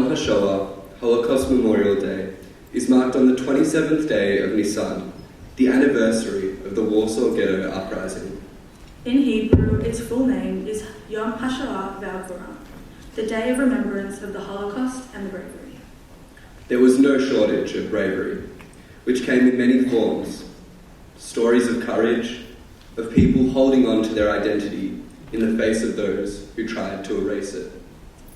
Yom HaShoah, Holocaust Memorial Day, is marked on the 27th day of Nisan, the anniversary of the Warsaw Ghetto Uprising. In Hebrew, its full name is Yom HaShoah Ve'Gvura, the Day of Remembrance of the Holocaust and the Bravery. There was no shortage of bravery, which came in many forms. Stories of courage, of people holding on to their identity in the face of those who tried to erase it.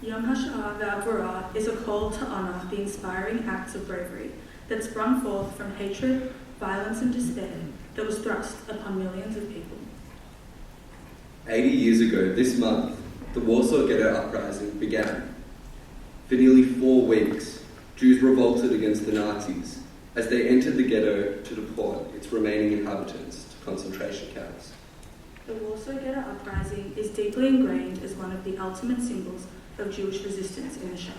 Yom HaShoah Ve'Gvura is a call to honour the inspiring acts of bravery that sprung forth from hatred, violence and despair that was thrust upon millions of people. 80 years ago this month, the Warsaw Ghetto Uprising began. For nearly 4 weeks, Jews revolted against the Nazis as they entered the ghetto to deport its remaining inhabitants to concentration camps. The Warsaw Ghetto Uprising is deeply ingrained as one of the ultimate symbols of Jewish resistance in the Shoah.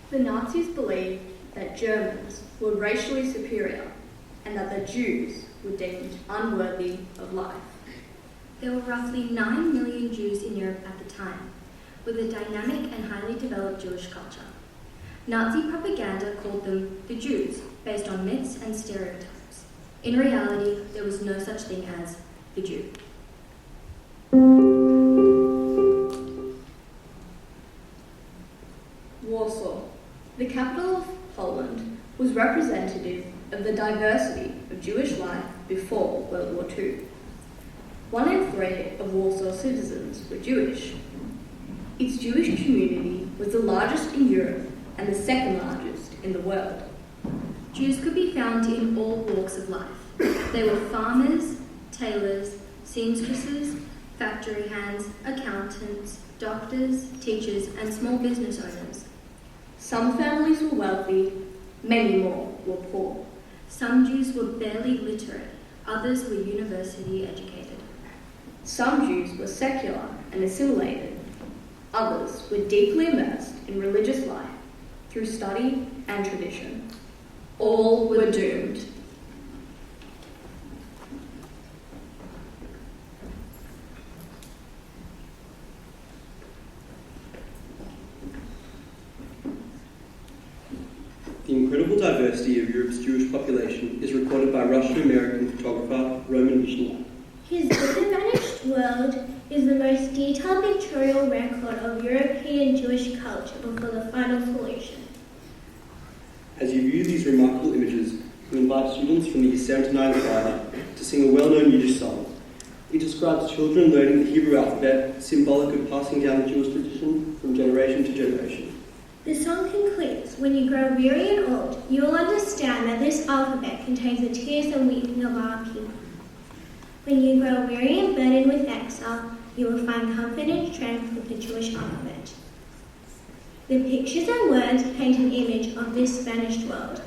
The Nazis believed that Germans were racially superior and that the Jews were deemed unworthy of life. There were roughly 9 million Jews in Europe at the time, with a dynamic and highly developed Jewish culture. Nazi propaganda called them the Jews, based on myths and stereotypes. In reality, there was no such thing as the Jew. Warsaw, the capital of Poland, was representative of the diversity of Jewish life before World War II. 1 in 3 of Warsaw citizens were Jewish. Its Jewish community was the largest in Europe and the second largest in the world. Jews could be found in all walks of life. They were farmers, tailors, seamstresses, factory hands, accountants, doctors, teachers, and small business owners. Some families were wealthy, many more were poor. Some Jews were barely literate, others were university educated. Some Jews were secular and assimilated. Others were deeply immersed in religious life through study and tradition. All were doomed. The incredible diversity of Europe's Jewish population is recorded by Russian-American photographer Roman Mishina. His book The Vanished World is the most detailed pictorial record of European Jewish culture before the final solution. As you view these remarkable images, we invite students from the Year 7 to 9 choir to sing a well-known Yiddish song. It describes children learning the Hebrew alphabet, symbolic of passing down the Jewish tradition from generation to generation. The song concludes, when you grow weary and old, you will understand that this alphabet contains the tears and weeping of our people. When you grow weary and burdened with exile, you will find comfort and strength with the Jewish alphabet. The pictures and words paint an image of this vanished world.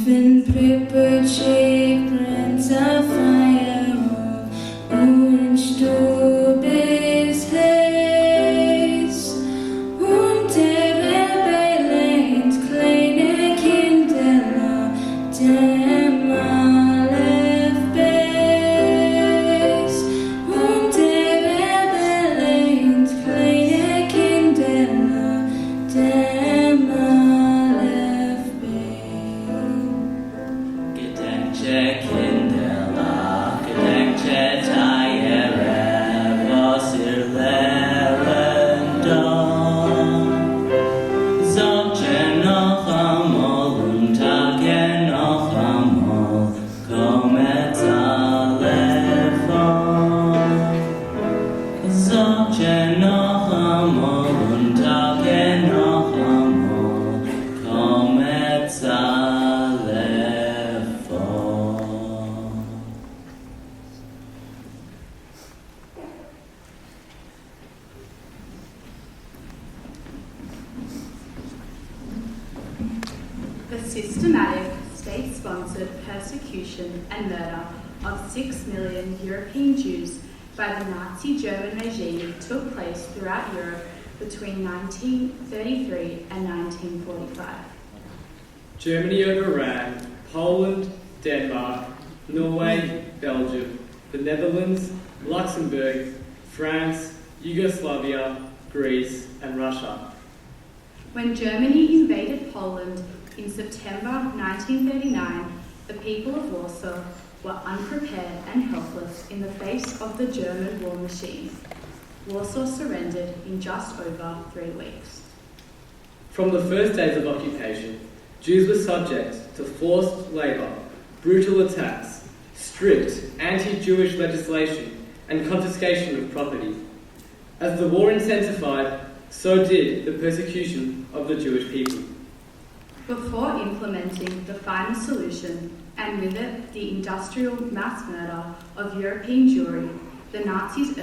been prepared, shake, brands of fire, orange to his haze. Und Beleid, kleine Kinder, dem Aleph Beis. Und Beleid, kleine Kinder, dem Aleph Beis. Gedenkje kinderlach, gedenkje tijere, was leren dan. Zogje nog amol, tage nog amol, kom het alefon. Zogje nog amol, tage nog amol, kom het alefon. The systematic, state-sponsored persecution and murder of 6 million European Jews by the Nazi German regime took place throughout Europe between 1933 and 1945. Germany overran Poland, Denmark, Norway, Belgium, the Netherlands, Luxembourg, France, Yugoslavia, Greece, and Russia. When Germany invaded Poland in September 1939, the people of Warsaw were unprepared and helpless in the face of the German war machine. Warsaw surrendered in just over 3 weeks. From the first days of occupation, Jews were subject to forced labour, brutal attacks, strict anti-Jewish legislation, and confiscation of property. As the war intensified, so did the persecution of the Jewish people. Before implementing the final solution, and with it the industrial mass murder of European Jewry, the Nazis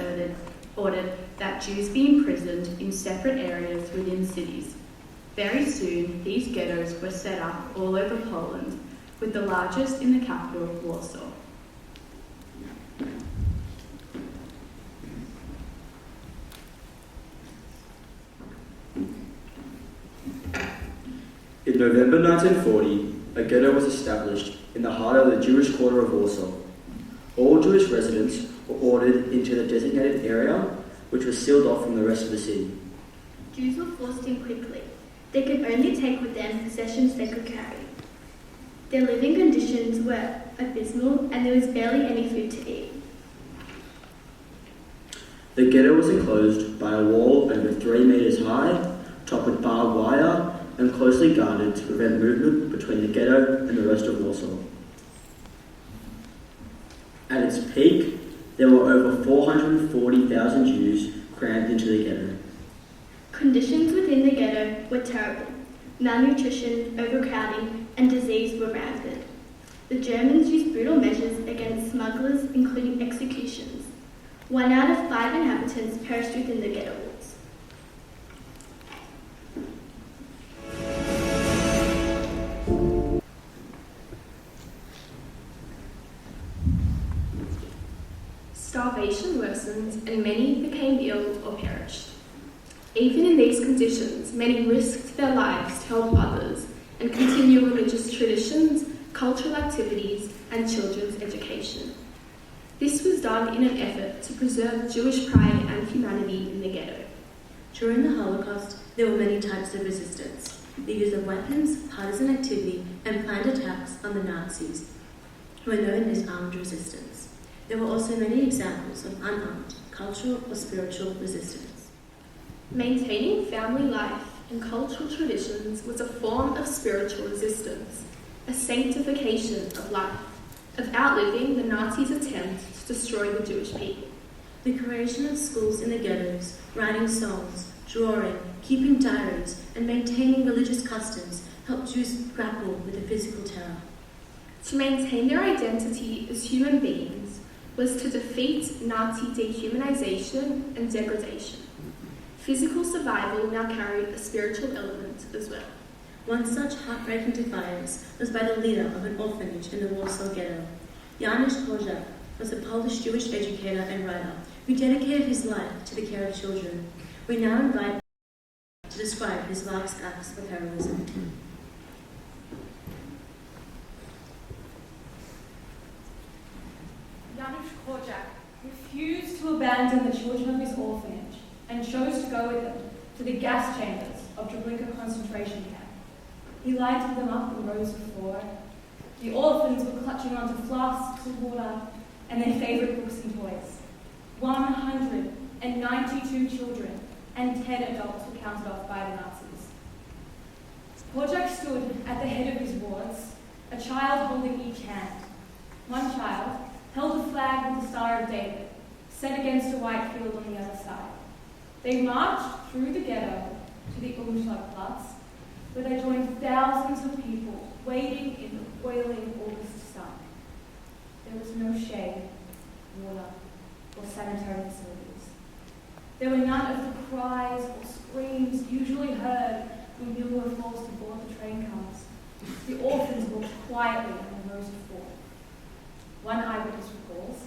ordered that Jews be imprisoned in separate areas within cities. Very soon, these ghettos were set up all over Poland, with the largest in the capital, Warsaw. In November 1940, a ghetto was established in the heart of the Jewish quarter of Warsaw. All Jewish residents were ordered into the designated area, which was sealed off from the rest of the city. Jews were forced in quickly. They could only take with them possessions they could carry. Their living conditions were abysmal and there was barely any food to eat. The ghetto was enclosed by a wall over 3 meters high, topped with barbed wire, and closely guarded to prevent movement between the ghetto and the rest of Warsaw. At its peak, there were over 440,000 Jews crammed into the ghetto. Conditions within the ghetto were terrible. Malnutrition, overcrowding, and disease were rampant. The Germans used brutal measures against smugglers, including executions. 1 out of 5 inhabitants perished within the ghetto walls. Starvation worsened and many became ill or perished. Even in these conditions, many risked their lives to help others and continue religious traditions, cultural activities, and children's education. This was done in an effort to preserve Jewish pride and humanity in the ghetto. During the Holocaust, there were many types of resistance. The use of weapons, partisan activity, and planned attacks on the Nazis were known as armed resistance. There were also many examples of unarmed, cultural or spiritual resistance. Maintaining family life and cultural traditions was a form of spiritual resistance, a sanctification of life, of outliving the Nazis' attempt to destroy the Jewish people. The creation of schools in the ghettos, writing songs, drawing, keeping diaries, and maintaining religious customs helped Jews grapple with the physical terror. To maintain their identity as human beings was to defeat Nazi dehumanization and degradation. Physical survival now carried a spiritual element as well. One such heartbreaking defiance was by the leader of an orphanage in the Warsaw Ghetto. Janusz Korczak was a Polish Jewish educator and writer who dedicated his life to the care of children. We now invite him to describe his life's acts of heroism. Janusz Korczak refused to abandon the children of his orphanage and chose to go with them to the gas chambers of Treblinka concentration camp. He lighted them up in rows of four. The orphans were clutching onto flasks of water and their favourite books and toys. 192 children and 10 adults were counted off by the Nazis. Korczak stood at the head of his wards, a child holding each hand. One child held a flag with the Star of David, set against a white field on the other side. They marched through the ghetto to the Umschlagplatz, where they joined thousands of people waiting in the boiling August sun. There was no shade, water, or sanitary facilities. There were none of the cries or screams usually heard when people were forced to board the train cars. The orphans walked quietly in rows of four. One eyewitness recalls,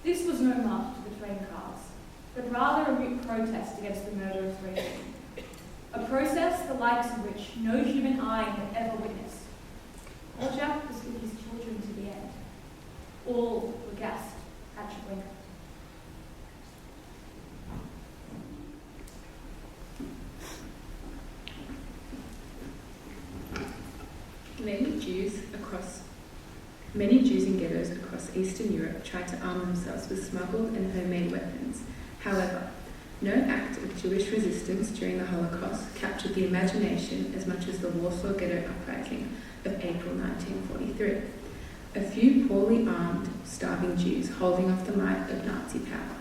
"This was no march to the train cars, but rather a mute protest against the murderous regime. A process the likes of which no human eye had ever witnessed. Korczak was with his children to the end. All were gassed at Treblinka." Many Jews in ghettos across Eastern Europe tried to arm themselves with smuggled and homemade weapons. However, no act of Jewish resistance during the Holocaust captured the imagination as much as the Warsaw Ghetto Uprising of April 1943. A few poorly armed, starving Jews holding off the might of Nazi power.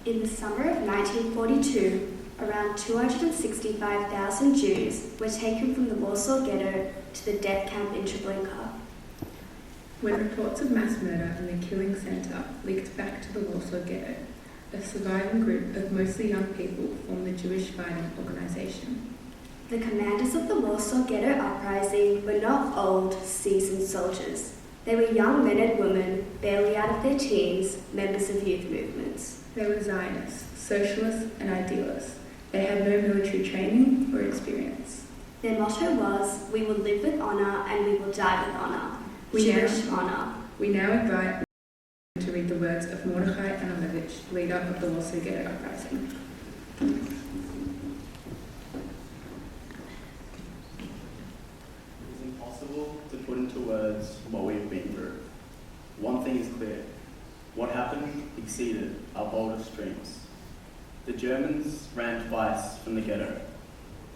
In the summer of 1942, around 265,000 Jews were taken from the Warsaw Ghetto to the death camp in Treblinka. When reports of mass murder in the killing centre leaked back to the Warsaw Ghetto, a surviving group of mostly young people formed the Jewish Fighting Organisation. The commanders of the Warsaw Ghetto Uprising were not old, seasoned soldiers. They were young men and women, barely out of their teens, members of youth movements. They were Zionists, socialists and idealists. They had no military training or experience. Their motto was, "We will live with honour and we will die with honour." Jewish honour. We now invite to read the words of Mordechai Anamovich, leader of the Warsaw Ghetto Uprising. It is impossible to put into words what we have been through. One thing is clear. What happened exceeded our boldest dreams. The Germans ran twice from the ghetto.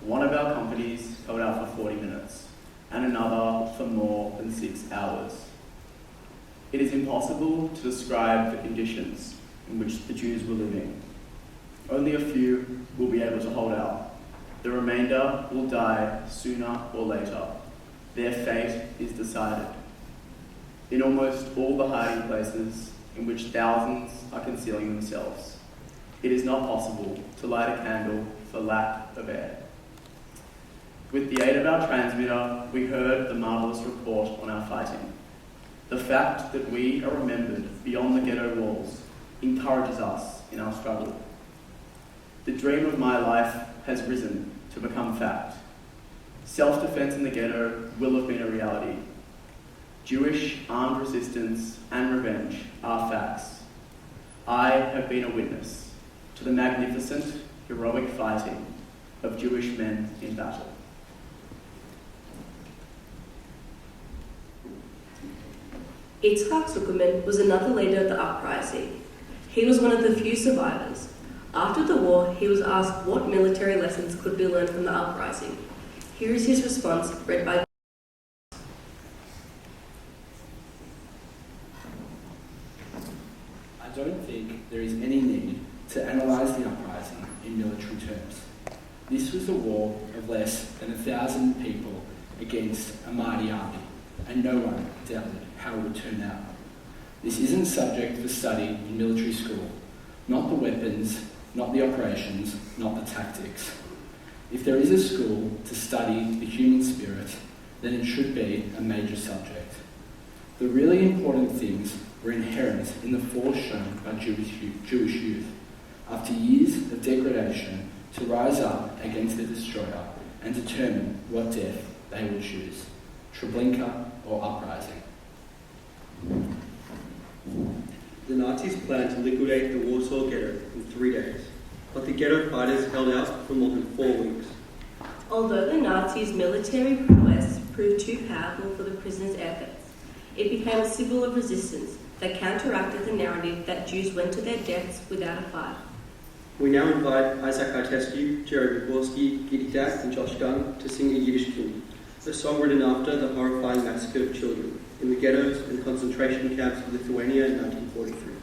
One of our companies held out for 40 minutes, and another for more than 6 hours. It is impossible to describe the conditions in which the Jews were living. Only a few will be able to hold out. The remainder will die sooner or later. Their fate is decided. In almost all the hiding places in which thousands are concealing themselves, it is not possible to light a candle for lack of air. With the aid of our transmitter, we heard the marvellous report on our fighting. The fact that we are remembered beyond the ghetto walls encourages us in our struggle. The dream of my life has risen to become fact. Self-defense in the ghetto will have been a reality. Jewish armed resistance and revenge are facts. I have been a witness to the magnificent, heroic fighting of Jewish men in battle. Yitzhak Zuckerman was another leader of the uprising. He was one of the few survivors. After the war, he was asked what military lessons could be learned from the uprising. Here is his response, read by I don't think there is any need to analyse the uprising in military terms. This was a war of less than 1,000 people against a mighty army, and no one doubted how it would turn out. This isn't subject for study in military school. Not the weapons, not the operations, not the tactics. If there is a school to study the human spirit, then it should be a major subject. The really important things were inherent in the force shown by Jewish youth, after years of degradation, to rise up against the destroyer and determine what death they would choose, Treblinka or uprising. The Nazis planned to liquidate the Warsaw Ghetto in 3 days, but the ghetto fighters held out for more than 4 weeks. Although the Nazis' military prowess proved too powerful for the prisoners' efforts, it became a symbol of resistance that counteracted the narrative that Jews went to their deaths without a fight. We now invite Isaac Artescu, Jerry Bigorski, Giddy Dak and Josh Gunn to sing a Yiddish tune, a song written after the horrifying massacre of children in the ghettos and concentration camps of Lithuania in 1943.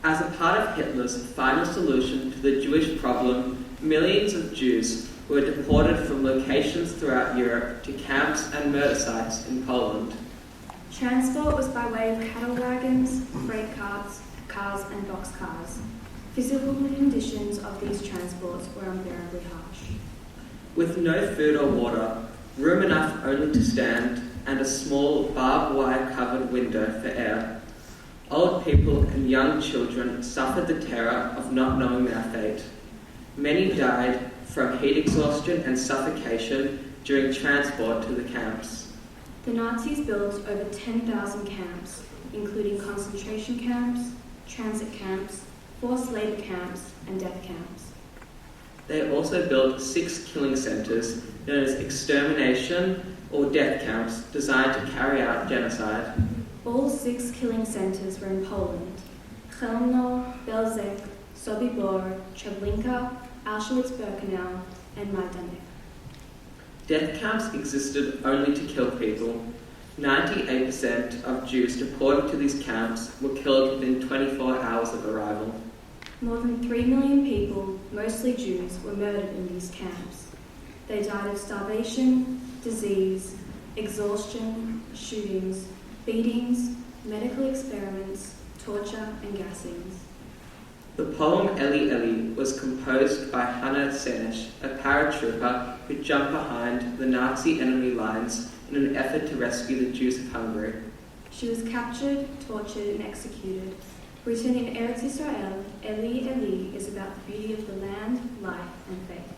As a part of Hitler's final solution to the Jewish problem, millions of Jews were deported from locations throughout Europe to camps and murder sites in Poland. Transport was by way of cattle wagons, freight carts, cars and boxcars. Physical conditions of these transports were unbearably harsh. With no food or water, room enough only to stand, and a small barbed wire covered window for air, old people and young children suffered the terror of not knowing their fate. Many died from heat exhaustion and suffocation during transport to the camps. The Nazis built over 10,000 camps, including concentration camps, transit camps, forced labour camps, and death camps. They also built 6 killing centres known as extermination or death camps designed to carry out genocide. All 6 killing centres were in Poland: Chełmno, Belzec, Sobibor, Treblinka, Auschwitz-Birkenau, and Majdanek. Death camps existed only to kill people. 98% of Jews deported to these camps were killed within 24 hours of arrival. More than 3 million people, mostly Jews, were murdered in these camps. They died of starvation, disease, exhaustion, shootings, beatings, medical experiments, torture, and gassings. The poem Eli Eli was composed by Hannah Senesh, a paratrooper who jumped behind the Nazi enemy lines in an effort to rescue the Jews of Hungary. She was captured, tortured, and executed. Written in Eretz Israel, Eli Eli is about the beauty of the land, life, and faith.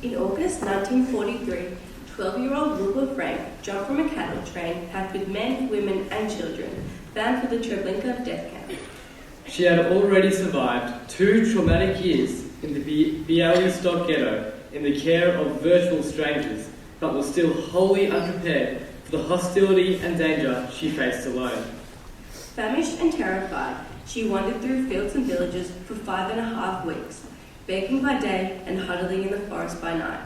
In August 1943, 12-year-old Luba jumped from a cattle train packed with men, women and children, bound for the Treblinka death camp. She had already survived 2 traumatic years in the Białystok ghetto in the care of virtual strangers, but was still wholly unprepared for the hostility and danger she faced alone. Famished and terrified, she wandered through fields and villages for 5.5 weeks, begging by day and huddling in the forest by night.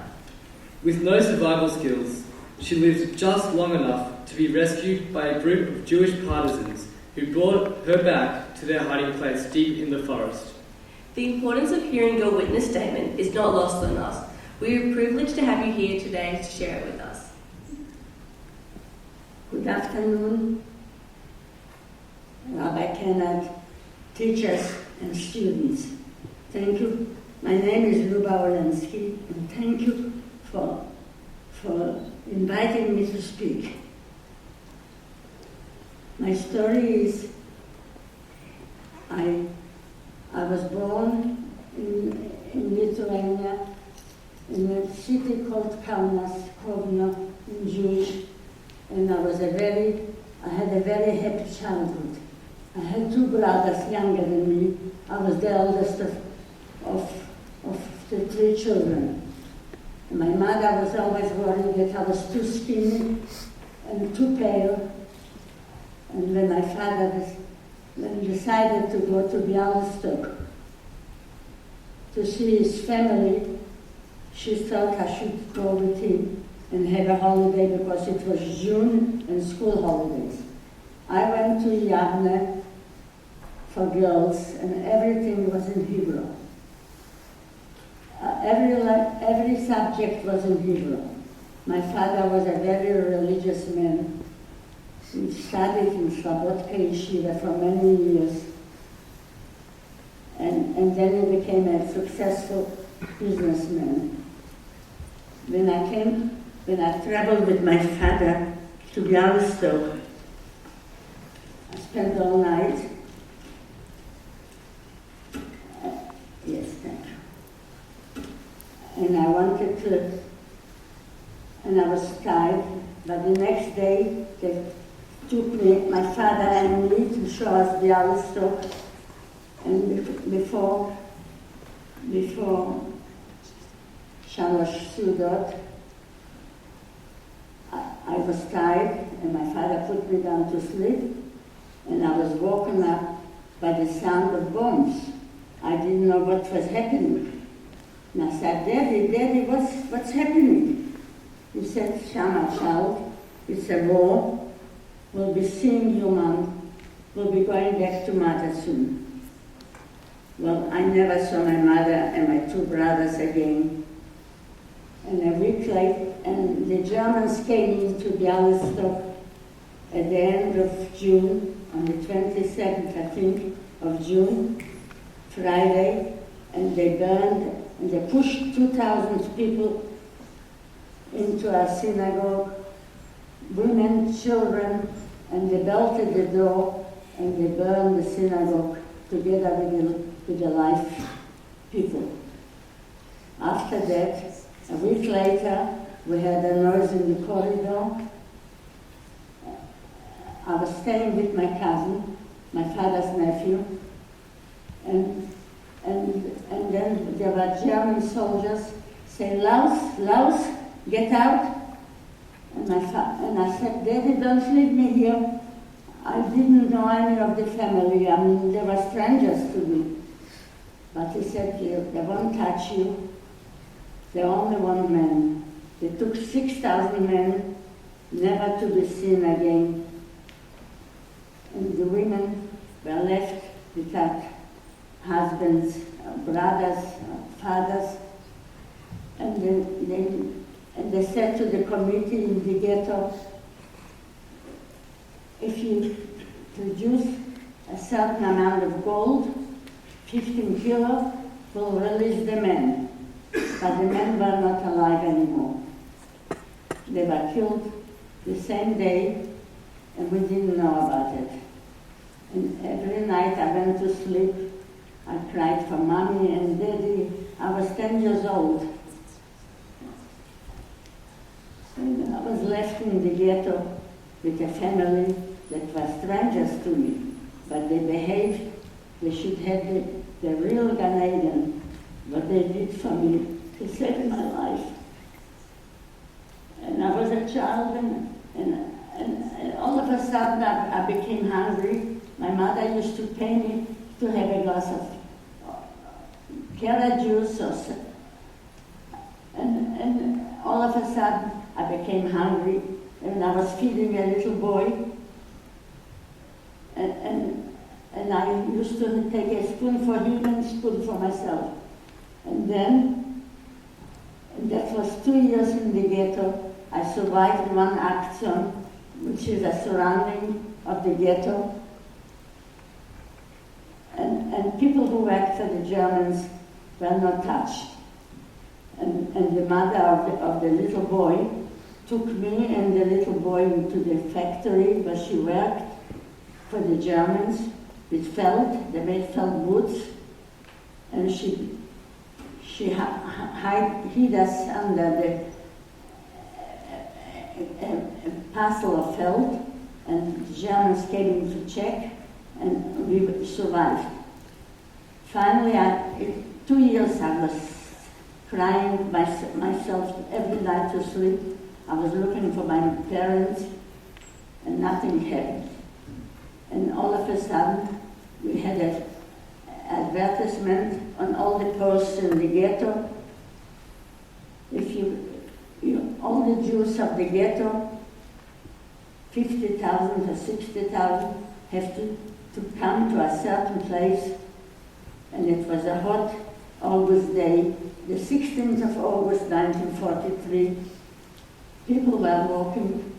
With no survival skills, she lived just long enough to be rescued by a group of Jewish partisans who brought her back to their hiding place deep in the forest. The importance of hearing your witness statement is not lost on us. We are privileged to have you here today to share it with us. Good afternoon, Rabbi Kenneth, teachers and students. Thank you. My name is Luba Olenski, and thank you for inviting me to speak. My story is, I was born in Lithuania, in a city called Kaunas, Kovno, in Jewish, and I had a very happy childhood. I had 2 brothers younger than me. I was the oldest of the 3 children. And my mother was always worried that I was too skinny and too pale. And when my father decided to go to Białystok, to see his family, she thought I should go with him and have a holiday because it was June and school holidays. I went to Yavne for girls and everything was in Hebrew. Every subject was in Hebrew. My father was a very religious man. He studied in Slobodka Yeshiva for many years. And then he became a successful businessman. When I traveled with my father to Bialystok, I spent all night. Yes, thank you. And I wanted to, and I was tired, but the next day they took me, my father and me, to show us Bialystok. And before Shalosh Sudot, I was tired, and my father put me down to sleep, and I was woken up by the sound of bombs. I didn't know what was happening. And I said, Daddy, what's happening? He said, Shama, child, it's a war. We'll be seeing you, Mom. We'll be going back to Mother soon. Well, I never saw my mother and my two brothers again. And a week later, and the Germans came into Bialystok at the end of June, on the 22nd, I think, of June, Friday, and they burned, and they pushed 2,000 people into our synagogue, women, children, and they belted the door, and they burned the synagogue together with the live people. After that, a week later, we had a noise in the corridor. I was staying with my cousin, my father's nephew, and then there were German soldiers saying, Laus, get out. And I said, Daddy, don't leave me here. I didn't know any of the family. I mean, they were strangers to me. But he said, they won't touch you. They only want men. They took 6,000 men, never to be seen again. And the women were left without husbands, brothers, fathers. And they said to the committee in the ghetto, if you produce a certain amount of gold, 15 kilos, we'll release the men. But the men were not alive anymore. They were killed the same day, and we didn't know about it. And every night I went to sleep, I cried for Mommy and Daddy. I was 10 years old. And I was left in the ghetto with a family that was strangers to me, but they behaved. They should have the real Gan Eden, what they did for me to save my life. And I was a child, and all of a sudden I became hungry. My mother used to pay me to have a glass of carrot juice, and all of a sudden I became hungry, and I was feeding a little boy, and I used to take a spoon for him and a spoon for myself. And that was 2 years in the ghetto. I survived one action, which is a surrounding of the ghetto. And people who worked for the Germans were not touched. And the mother of the little boy took me and the little boy into the factory where she worked for the Germans with felt. They made felt boots. And she hid us under a parcel of felt, and the Germans came in to check, and we survived. Finally, 2 years I was crying myself every night to sleep. I was looking for my parents, and nothing happened. And all of a sudden, we had a advertisement on all the posts in the ghetto. If all the Jews of the ghetto, 50,000 or 60,000, have to come to a certain place, and it was a hot August day, the 16th of August 1943. People were walking,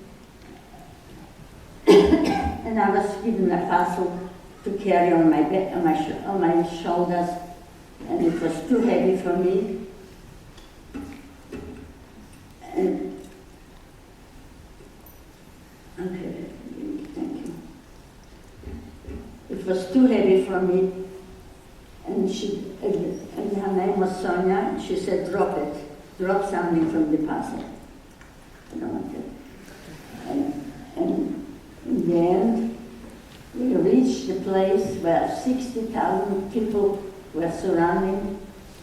and I was given a parcel to carry on my shoulders, and it was too heavy for me. And okay, thank you. It was too heavy for me, and her name was Sonia. And she said, "Drop it. Drop something from the parcel." I don't want it. And in the end, we reached the place where 60,000 people were surrounding,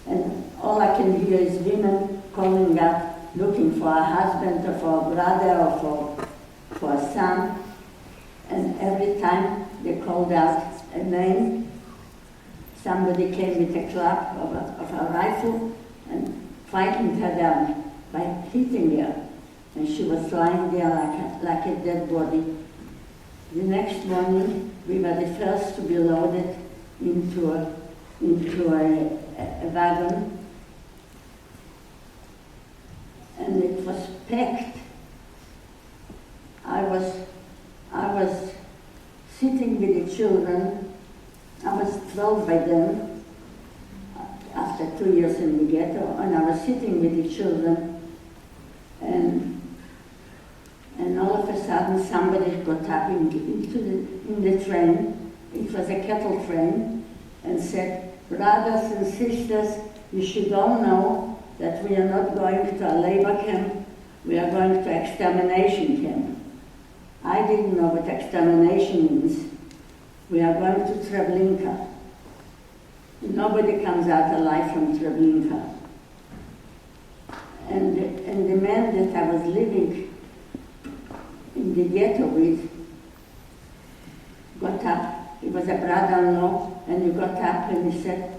and all I can hear is women calling out, looking for a husband or for a brother or for a son. And every time they called out a name, somebody came with a club of a rifle and frightened her down by hitting her. And she was lying there like a dead body. The next morning, we were the first to be loaded into a wagon, and it was packed. I was sitting with the children. I was 12 by then, after 2 years in the ghetto, and I was sitting with the children, and all of a sudden somebody got up in the train. It was a cattle train, and said, "Brothers and sisters, you should all know that we are not going to a labor camp, we are going to extermination camp." I didn't know what extermination means. We are going to Treblinka. Nobody comes out alive from Treblinka. And the man that I was living in the ghetto with got up. He was a brother-in-law, and he got up and he said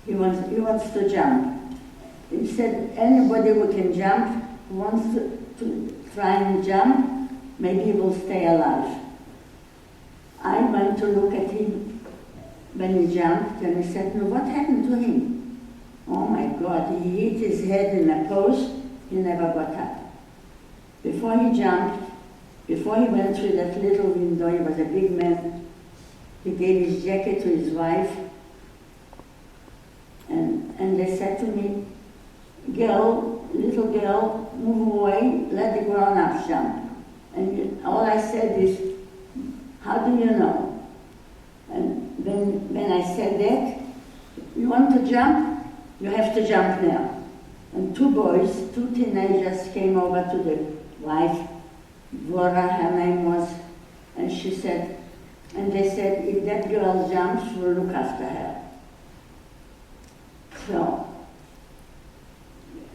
he wants to jump. He said, "Anybody who can jump, who wants to try and jump, maybe he will stay alive." I went to look at him when he jumped, and he said, "No, what happened to him?" Oh my God, he hit his head in a post, he never got up. Before he jumped, before he went through that little window, he was a big man, he gave his jacket to his wife, and they said to me, little girl, move away, let the grown-ups jump." And all I said is, "How do you know?" And when I said that, "You want to jump? You have to jump now." And two boys, two teenagers came over to the wife, Dvora, her name was, and she said, and they said, "If that girl jumps, we'll look after her." So,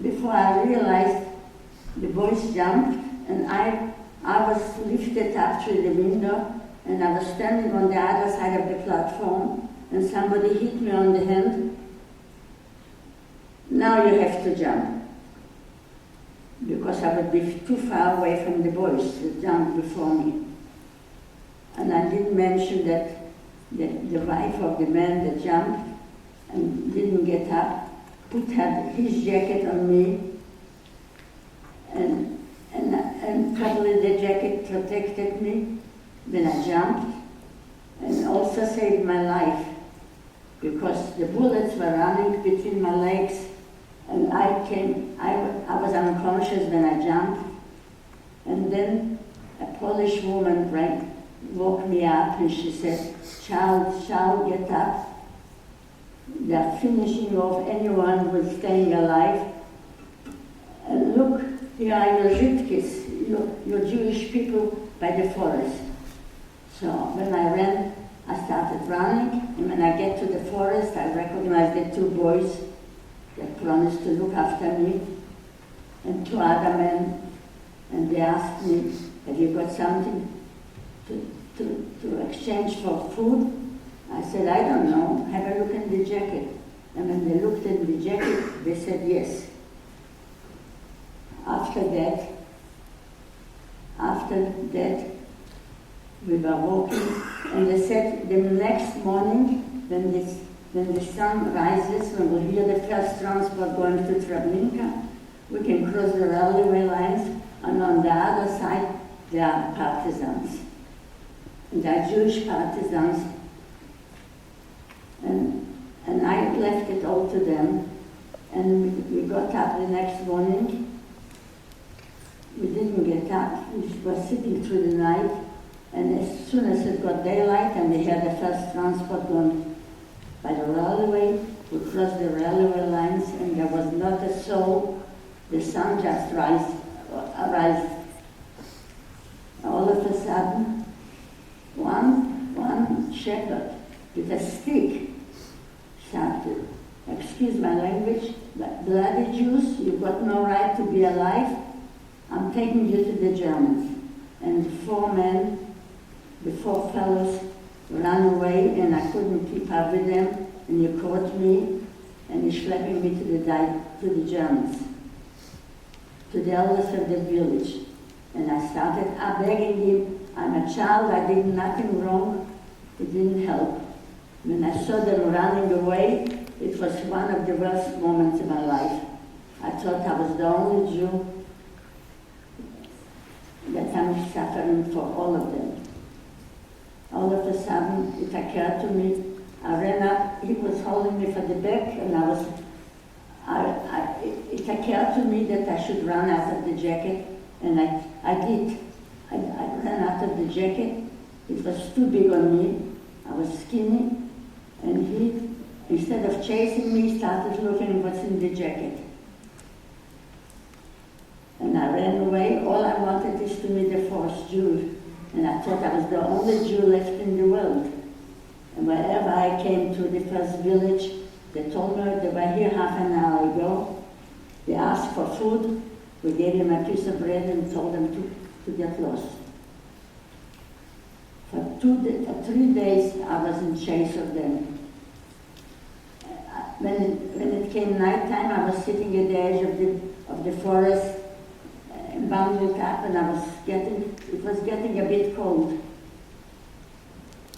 before I realized, the boys jumped, and I was lifted up through the window, and I was standing on the other side of the platform, and somebody hit me on the hand. "Now you have to jump," because I would be too far away from the boys that jumped before me. And I didn't mention that the wife of the man that jumped and didn't get up put his jacket on me, and probably the jacket protected me. Then I jumped, and also saved my life, because the bullets were running between my legs, and I was unconscious when I jumped, and then a Polish woman woke me up, and she said, child, get up. They're finishing off anyone who's staying alive. And look, here are your Zhitkis, your Jewish people by the forest. So when I ran, I started running, and when I get to the forest, I recognized the two boys that promised to look after me, and two other men, and they asked me, "Have you got something to exchange for food?" I said, I don't know, have a look in the jacket. And when they looked in the jacket, they said yes. After that, we were walking, and they said the next morning, when the sun rises, when we hear the first transport going to Treblinka, we can cross the railway lines, and on the other side, there are partisans. And they are Jewish partisans. And I left it all to them. And we got up the next morning. We didn't get up. We were sitting through the night. And as soon as it got daylight and we had the first transport going by the railway, we crossed the railway lines and there was not a soul. The sun just rised. All of a sudden, one shepherd with a stick shouted, excuse my language, bloody Jews, you've got no right to be alive. I'm taking you to the Germans. And the four fellows ran away and I couldn't keep up with them. And he caught me and he's schlepping me to the Germans, to the elders of the village. And I started begging him, I'm a child, I did nothing wrong. It didn't help. When I saw them running away, it was one of the worst moments in my life. I thought I was the only Jew, that I'm suffering for all of them. All of a sudden, it occurred to me, I ran up, he was holding me for the back, and it occurred to me that I should run out of the jacket, and I did. I ran out of the jacket. It was too big on me. I was skinny, and he, instead of chasing me, started looking what's in the jacket. And I ran away. All I wanted is to meet the first Jew, and I thought I was the only Jew left in the world. And wherever I came to the first village, they told me they were here half an hour ago. They asked for food. We gave him a piece of bread and told them to get lost. For 3 days, I was in chase of them. When it came nighttime, I was sitting at the edge of the forest, bundled up, and it was getting a bit cold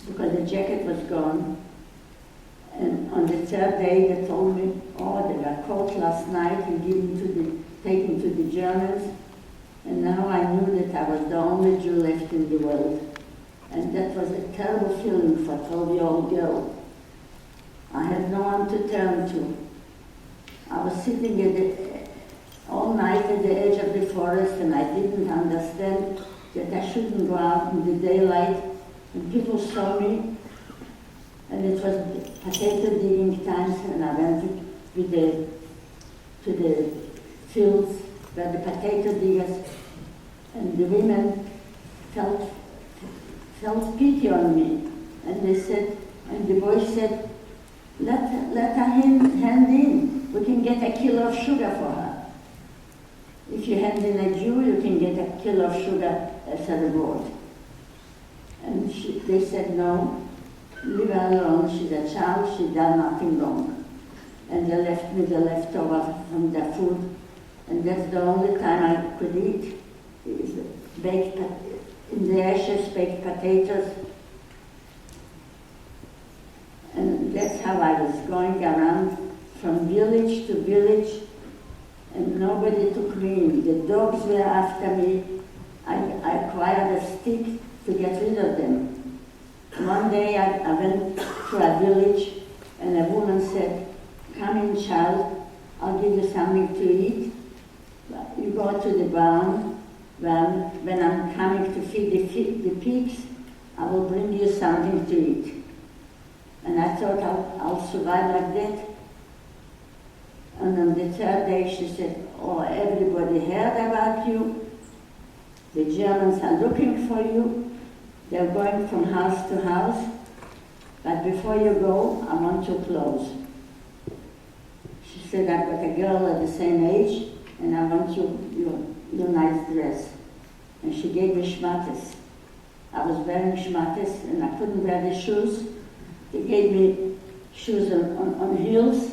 because the jacket was gone. And on the third day, they told me, oh, they were caught last night and taken to the Germans. And now I knew that I was the only Jew left in the world. And that was a terrible feeling for a 12-year-old girl. I had no one to turn to. I was sitting all night at the edge of the forest, and I didn't understand that I shouldn't go out in the daylight. And people saw me, and it was potato digging times, and I went to the fields where the potato diggers, and the women felt pity on me, and they said, and the boy said, let her hand in. We can get a kilo of sugar for her. If you hand in a Jew, you can get a kilo of sugar as a reward. And they said, no, leave her alone. She's a child. She done nothing wrong. And they left me the leftover from their food. And that's the only time I could eat. Is baked in the ashes, baked potatoes. And that's how I was going around from village to village, and nobody took me in. The dogs were after me. I acquired a stick to get rid of them. One day I went to a village, and a woman said, come in, child, I'll give you something to eat. You go to the barn. When I'm coming to feed the pigs, I will bring you something to eat. And I thought I'll survive like that. And on the third day she said, oh, everybody heard about you. The Germans are looking for you. They're going from house to house. But before you go, I want your clothes. She said, I've got a girl at the same age, and I want your nice dress. And she gave me schmattes. I was wearing schmattes, and I couldn't wear the shoes. they gave me shoes on heels,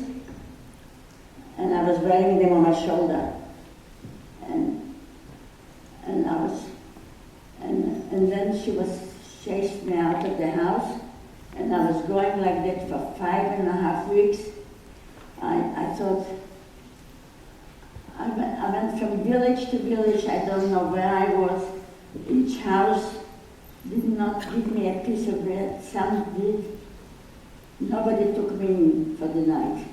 and I was wearing them on my shoulder. And then she chased me out of the house, and I was going like that for 5.5 weeks. I thought, I went from village to village. I don't know where I was. Each house did not give me a piece of bread. Some did. Nobody took me in for the night.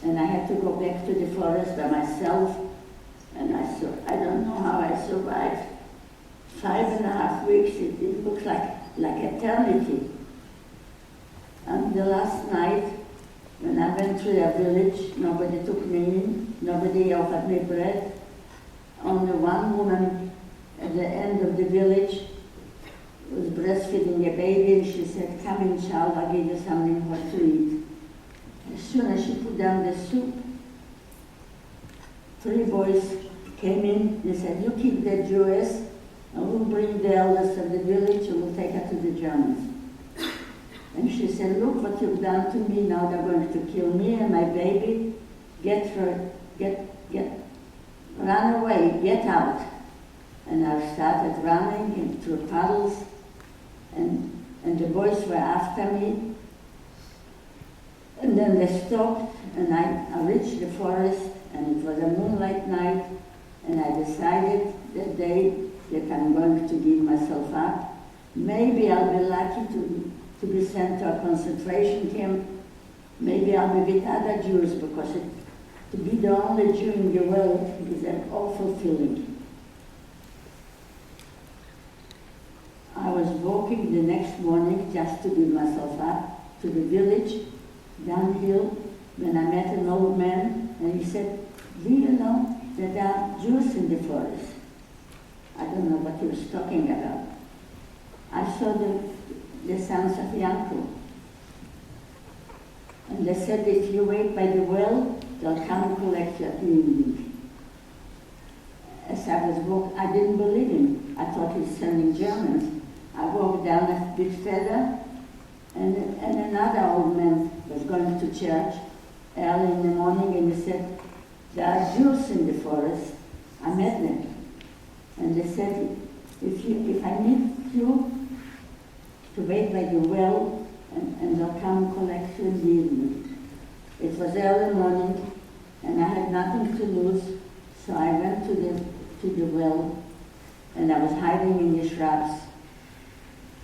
And I had to go back to the forest by myself. And I don't know how I survived. 5.5 weeks, it looked like eternity. And the last night, when I went to their village, nobody took me in, nobody offered me bread. Only one woman at the end of the village was breastfeeding a baby, and she said, "Come in, child, I'll give you something hot to eat." As soon as she put down the soup, 3 boys came in. They said, "You keep the Jewess, and we'll bring the elders of the village, and we'll take her to the Germans." And she said, "Look what you've done to me. Now they're going to kill me and my baby. Run away, get out." And I started running through puddles, and the boys were after me. And then they stopped, and I reached the forest, and it was a moonlight night, and I decided that day that I'm going to give myself up. Maybe I'll be lucky to be sent to a concentration camp. Maybe I'll be with other Jews, because to be the only Jew in the world is an awful feeling. I was walking the next morning just to give myself up to the village, downhill, when I met an old man, and he said, "Do you know that there are Jews in the forest?" I don't know what he was talking about. I saw the sons of Yankov. And they said, "If you wait by the well, they'll come and collect you at the evening." As I was walking, I didn't believe him. I thought he was sending Germans. I walked down a bit further, and another old man was going to church early in the morning, and he said, "There are Jews in the forest." I met them. And they said, if I need you to wait by the well, and they'll come and collect you in the evening. It was early morning, and I had nothing to lose, so I went to the well, and I was hiding in the shrubs,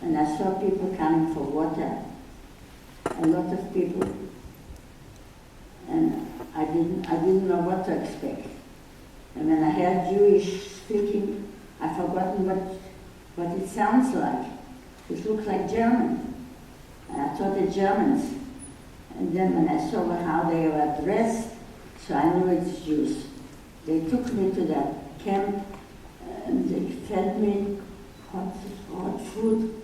and I saw people coming for water, a lot of people, and I didn't know what to expect. And when I heard Jewish speaking, I'd forgotten what it sounds like. It looked like German. And I thought the Germans. And then when I saw how they were dressed, so I knew it's Jews. They took me to their camp, and they fed me hot food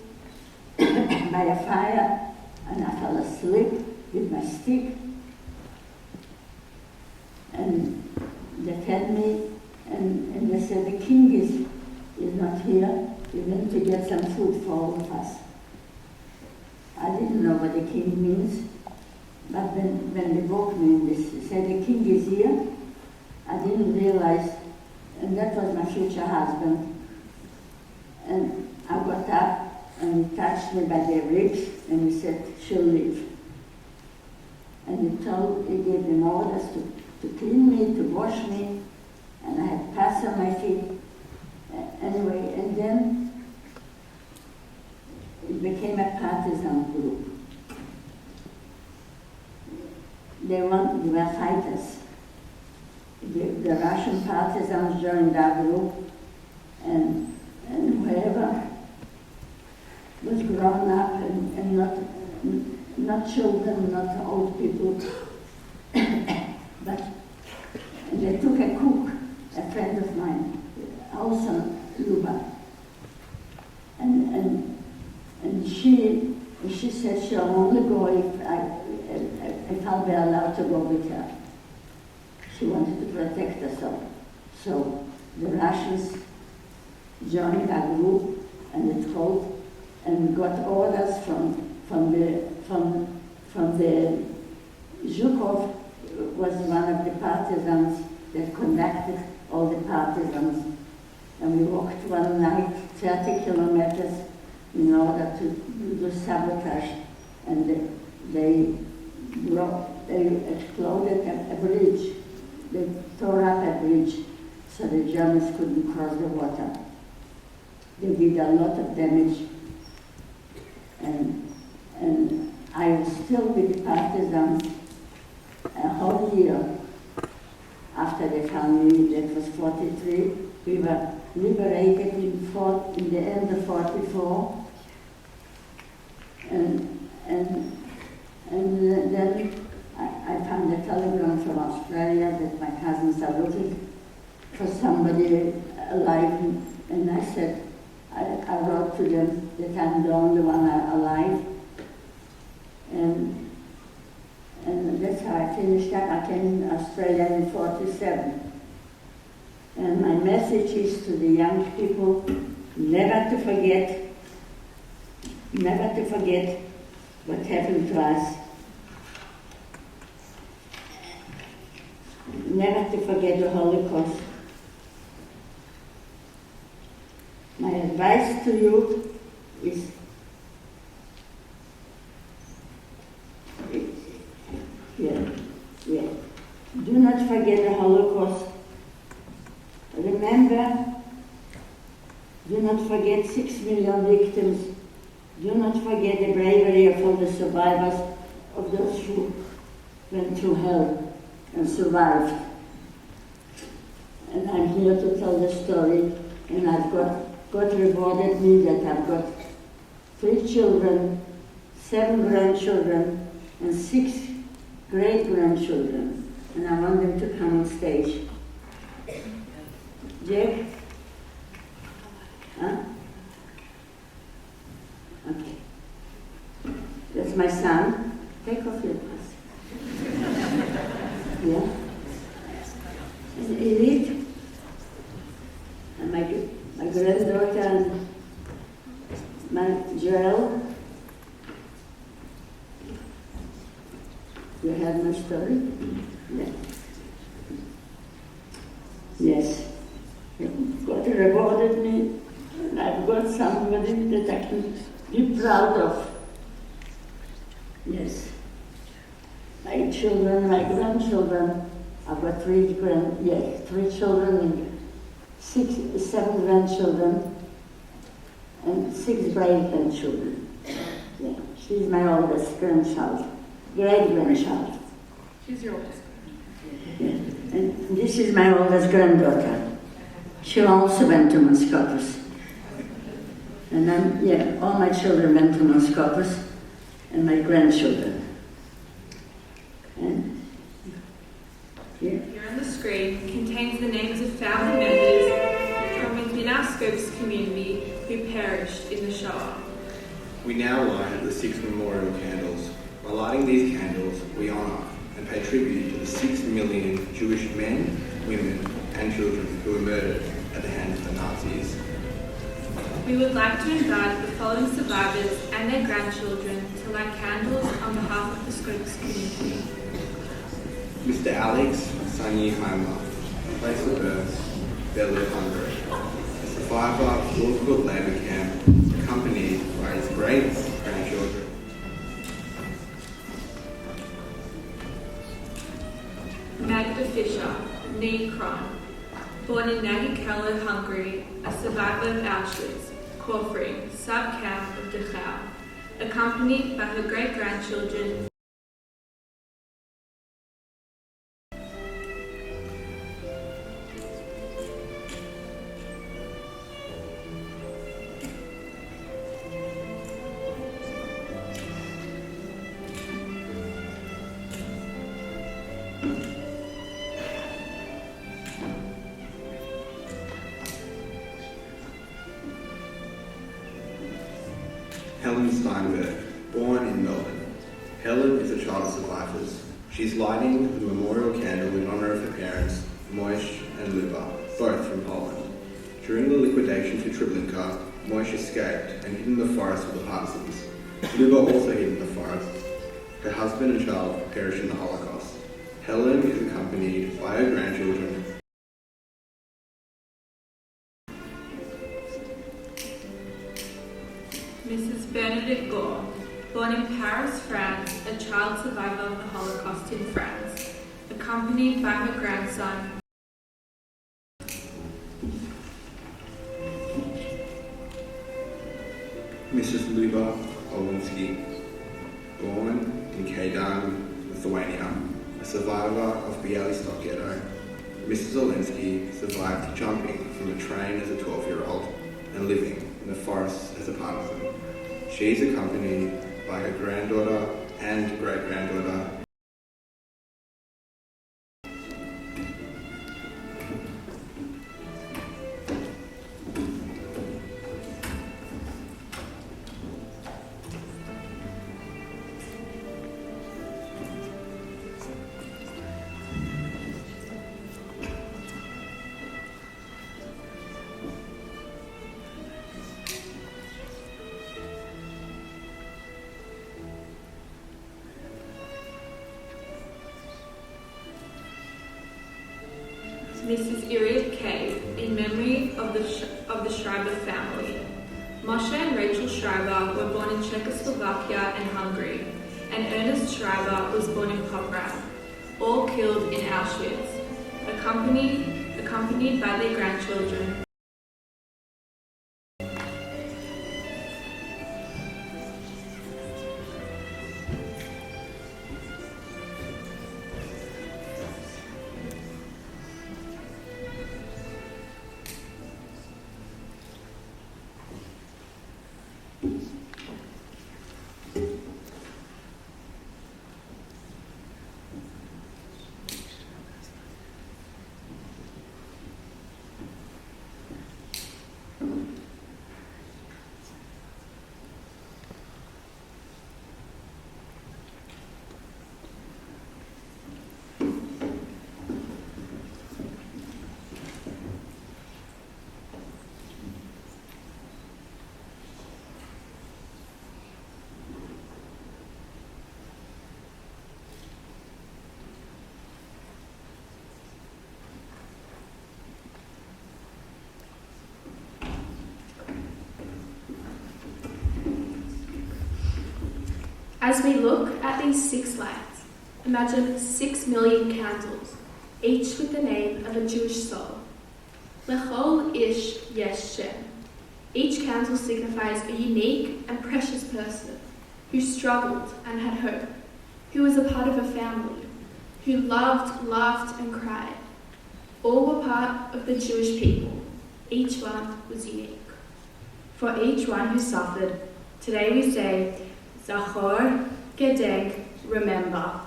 by a fire, and I fell asleep with my stick. And they fed me, and they said, "The king is not here. We went to get some food for all of us." I didn't know what the king means, but when they woke me and they said, "The king is here," I didn't realize, and that was my future husband. And I got up, and he touched me by the ribs, and he said, "She'll live." And he gave them orders to clean me, to wash me, and I had pus on my feet. Anyway, and then it became a partisan group. They were fighters. The Russian partisans joined our group, and whoever was grown up and not children, not old people, but they took a cook, a friend of mine, also Luba, and she said she'll only go if I'll be allowed to go with her. She wanted to protect us all. So the Russians joined our group, and we got orders from from the Zhukov was one of the partisans that conducted all the partisans. And we walked one night 30 kilometers in order to do sabotage. And they exploded a bridge. They tore up a bridge so the Germans couldn't cross the water. They did a lot of damage. And I was still with the partisans a whole year after they found me. That was 43. We were liberated in the end of 44. And then I found a telegram from Australia that my cousins are looking for somebody alive. And I said, I wrote to them that I'm the only one alive. And that's how I finished up. I came to Australia in 47. And my message is to the young people, never to forget what happened to us. Never to forget the Holocaust. My advice to you is do not forget the Holocaust. Remember, do not forget 6 million victims. Do not forget the bravery of all the survivors, of those who went through hell and survived. And I'm here to tell the story, and I've God rewarded me that I've got 3 children, 7 grandchildren, and 6 great-grandchildren. And I want them to come on stage. Jack? Huh? Okay. That's my son. Take off your mask. Yeah? And Edith? And my granddaughter and my Joel. You heard my story? Yeah. Yes. God rewarded me, and I've got somebody that I can be proud of. Yes. My children, my grandchildren, I've got 3 children and 7 grandchildren and 6 great-grandchildren. Yeah. She's my oldest grandchild, great-grandchild. She's your oldest. Yeah. And this is my oldest granddaughter. She also went to Moscopus. And all my children went to Moscopus, and my grandchildren. And here on the screen contains the names of family members from within our Scopes community who perished in the Shoah. We now light the 6 memorial candles. By lighting these candles, we honour and pay tribute to the 6 million Jewish men, women and children who were murdered at the hands of the Nazis. We would like to invite the following survivors and their grandchildren to light candles on behalf of the Scopes community. Mr. Alex Sanyiheimer, place of birth, Berlin, Hungary. A survivor of the Warsaw Labour Camp, accompanied by his great-grandchildren. Magda Fischer, née Kron, born in Nagykello, Hungary, a survivor of Auschwitz, Korfring, sub-camp of Dachau, accompanied by her great-grandchildren. Helen Steinberg, born in Melbourne. Helen is a child of survivors. She's lighting the memorial candle in honour of her parents, Moish and Luba, both from Poland. During the liquidation to Treblinka, Moish escaped and hid in the forest with the partisans. Luba also hid in the forest. Her husband and child perished in the Holocaust. Helen is accompanied by her grandchildren. Mrs Bernadette Gore, born in Paris, France, a child survivor of the Holocaust in France, accompanied by her grandson. Mrs Luba Olenski, born in Keyn, Lithuania, a survivor of Warsaw Ghetto. Mrs Olenski survived jumping from a train as a 12-year-old and living in the forests as a partisan. She is accompanied by her granddaughter and great-granddaughter. Mrs. Iriad K, in memory of the Schreiber family. Moshe and Rachel Schreiber were born in Czechoslovakia and Hungary, and Ernest Schreiber was born in Poprad, all killed in Auschwitz, accompanied by their grandchildren. As we look at these 6 lights, imagine 6 million candles, each with the name of a Jewish soul. Lechol ish yesh shem. Each candle signifies a unique and precious person who struggled and had hope, who was a part of a family, who loved, laughed and cried. All were part of the Jewish people. Each one was unique. For each one who suffered, today we say, Zachor, Gedenk, remember,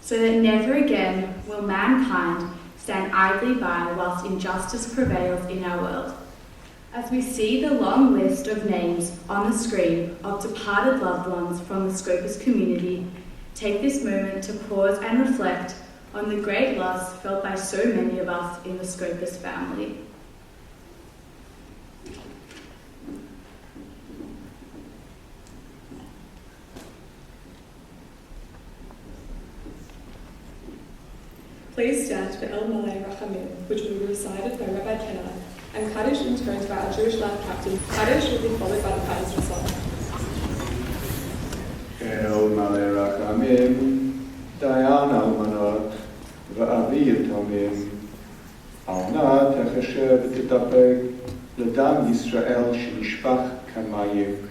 so that never again will mankind stand idly by whilst injustice prevails in our world. As we see the long list of names on the screen of departed loved ones from the Scopus community, take this moment to pause and reflect on the great loss felt by so many of us in the Scopus family. Please stand for El Malay Rachamim, which will be recited by Rabbi Kenan, and Kaddish intones by our Jewish life captain. Kaddish will be followed by the Partisan Song. El Malay Rachamim, Dayan Almanot, Va'avi Yatomim, Alna Techesher V'Titapeg, L'Dam Yisrael Shenishpach Kamayim,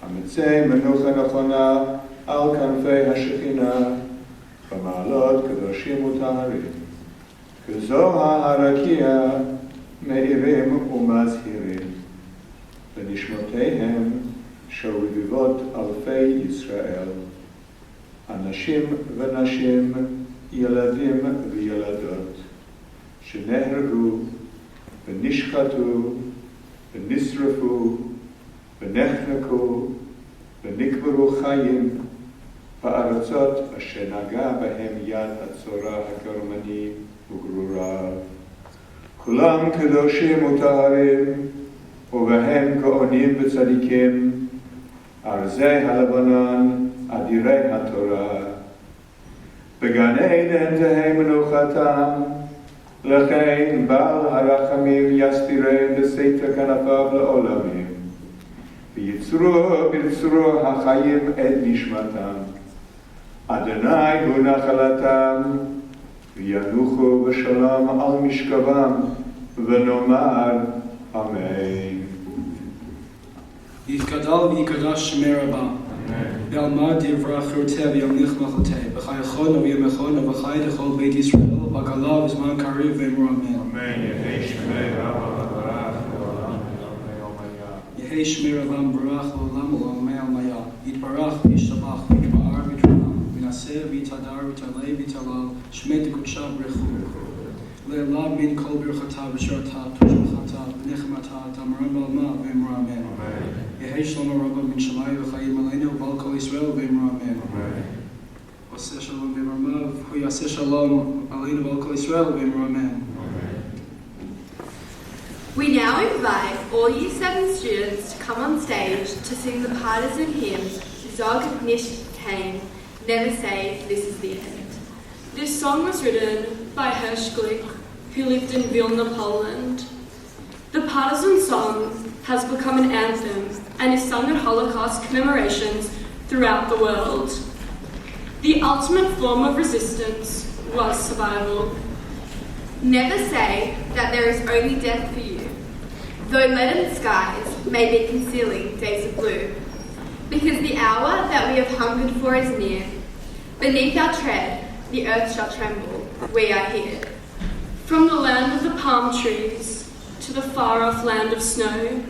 Hamitzei Menucha Nachona, Al Kanfei HaShekhinah, במעלות קדושים וטהרים, כזו הרקיע מאירים ומזהירים, ונשמותיהם שרבבות אלפי ישראל, אנשים ונשים, ילדים וילדות, שנהרגו ונשחטו ונשרפו ונחנקו ונקברו חיים, בארצות אשר נגע בהם יד הצורר הגרמני וגרוריו. כולם קדושים וטהרים, ובהם גאונים וצדיקים, ארזי הלבנון, אדירי התורה. בגן עדן תהא מנוחתם, לכן בעל הרחמים יסתירם בסתר כנפיו לעולמים. ויצרו ברצרו החיים את נשמתם. אדוני הוא נחלתם, וינוחו בשלום על משכבם, ונאמר אמן. יתגדל ויקדש שמי רבה. בעלמא דברה חירותה וימליך מלכותה. בחייכון ובימיכון ובחי לכל בית ישראל, בגלה בזמן קריב ואמרו אמן. אמן. יהי שמי רבה ברך לעולם ולעולמי. יהי שמי רבם ברך לעולם ולעולמי עלמיה. יתברך וישתבח ויתפאר ויתרומם. ונעשה ויתהדר ויתעלה ויתהלל. שמי דקודשה ברכו. לעילה מן כל ברכתה ושרתה ותושבחתה ונחמתה תאמרם בעלמא ואמרו אמן. יהי שלמה רבה מן שמיים וחיים עלינו ועל כל ישראל ואמרו אמן. עושה שלום במרומיו, הוא יעשה שלום עלינו ועל כל ישראל ואמרו אמן. We now invite all Year 7 students to come on stage to sing the partisan hymn Zog nicht keyn, Never Say This Is the End. This song was written by Hirsch Glick, who lived in Vilna, Poland. The Partisan Song has become an anthem and is sung at Holocaust commemorations throughout the world. The ultimate form of resistance was survival. Never say that there is only death for you, though leaden skies may be concealing days of blue, because the hour that we have hungered for is near. Beneath our tread, the earth shall tremble. We are here. From the land of the palm trees to the far-off land of snow,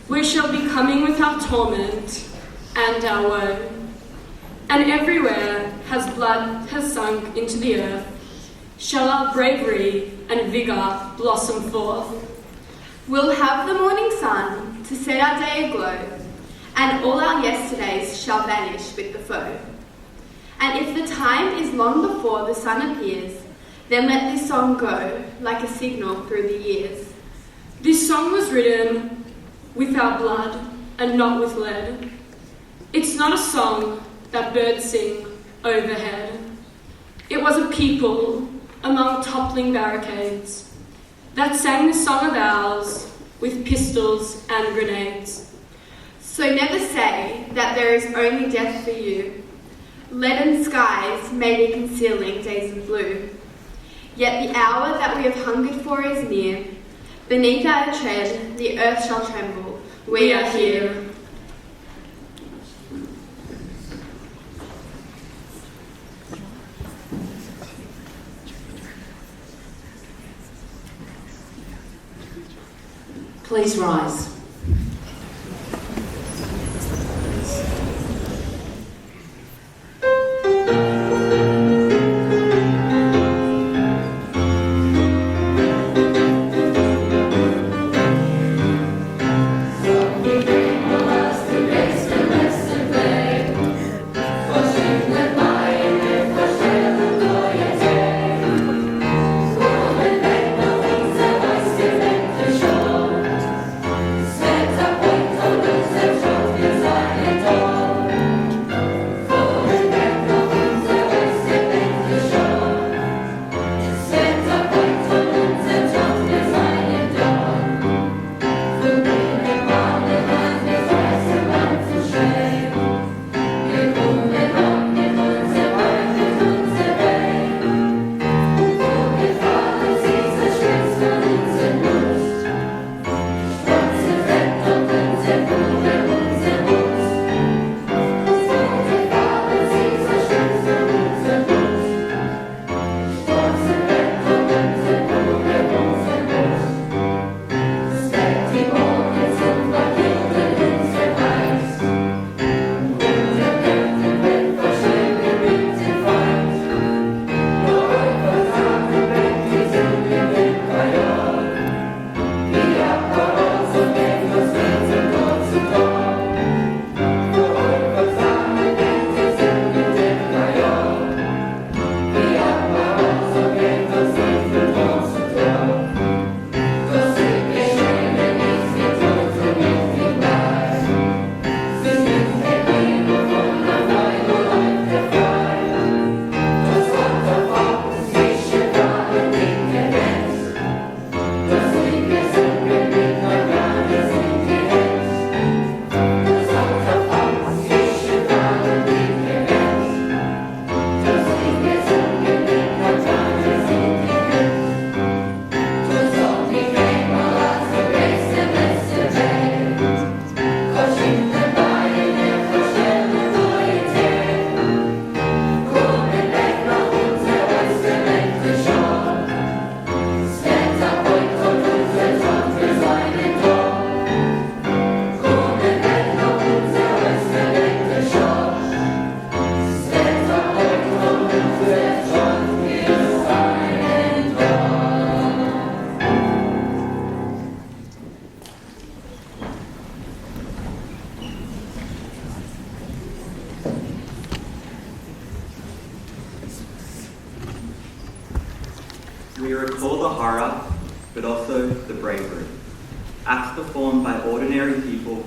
we shall be coming with our torment and our woe. And everywhere has blood has sunk into the earth, shall our bravery and vigour blossom forth. We'll have the morning sun to set our day aglow, and all our yesterdays shall vanish with the foe. And if the time is long before the sun appears, then let this song go like a signal through the years. This song was written with our blood and not with lead. It's not a song that birds sing overhead. It was a people among toppling barricades that sang this song of ours with pistols and grenades. So never say that there is only death for you. Leaden skies may be concealing days of blue. Yet the hour that we have hungered for is near. Beneath our tread, the earth shall tremble. We are here. Please rise. recall the horror, but also the bravery. Acts performed by ordinary people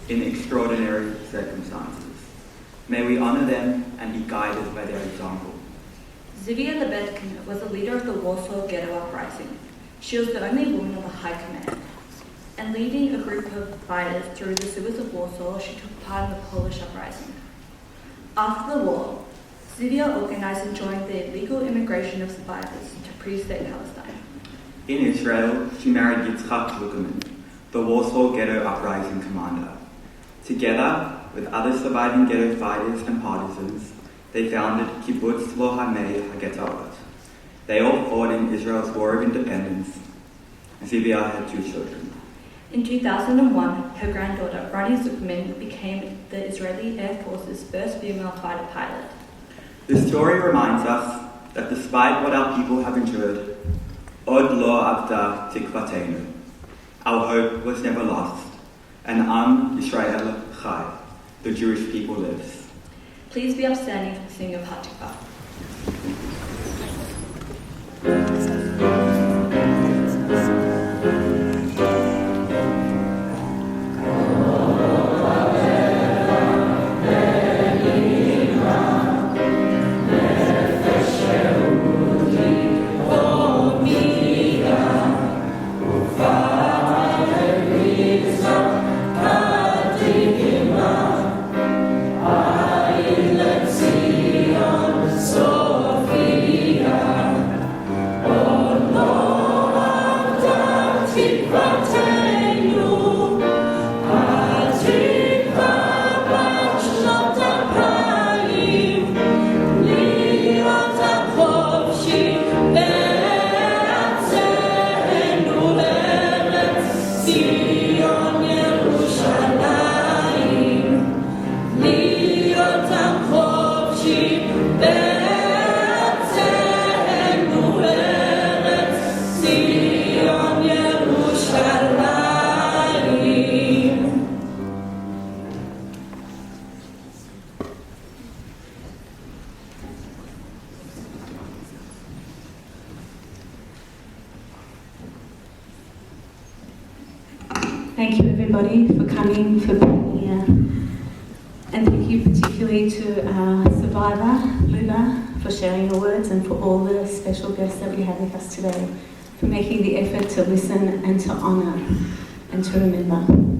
in extraordinary circumstances. May we honour them and be guided by their example. Zivia Lebedkin was the leader of the Warsaw Ghetto Uprising. She was the only woman on the high command. And leading a group of fighters through the sewers of Warsaw, she took part in the Polish uprising. After the war, Zivia organised and joined the illegal immigration of survivors to pre-state Palestine. In Israel, she married Yitzhak Zuckerman, the Warsaw Ghetto Uprising commander. Together with other surviving ghetto fighters and partisans, they founded Kibbutz Lohamei HaGhettot. They all fought in Israel's War of Independence. Zivia had 2 children. In 2001, her granddaughter, Ronnie Zuckerman, became the Israeli Air Force's first female fighter pilot. The story reminds us that despite what our people have endured, Od lo avda tikvatenu, our hope was never lost, and Am Yisrael Chai, the Jewish people lives. Please be upstanding for the singing of Hatikvah. Thank you everybody for coming, for being here. And thank you particularly to our survivor, Luba, for sharing your words, and for all the special guests that we have with us today, for making the effort to listen and to honour and to remember.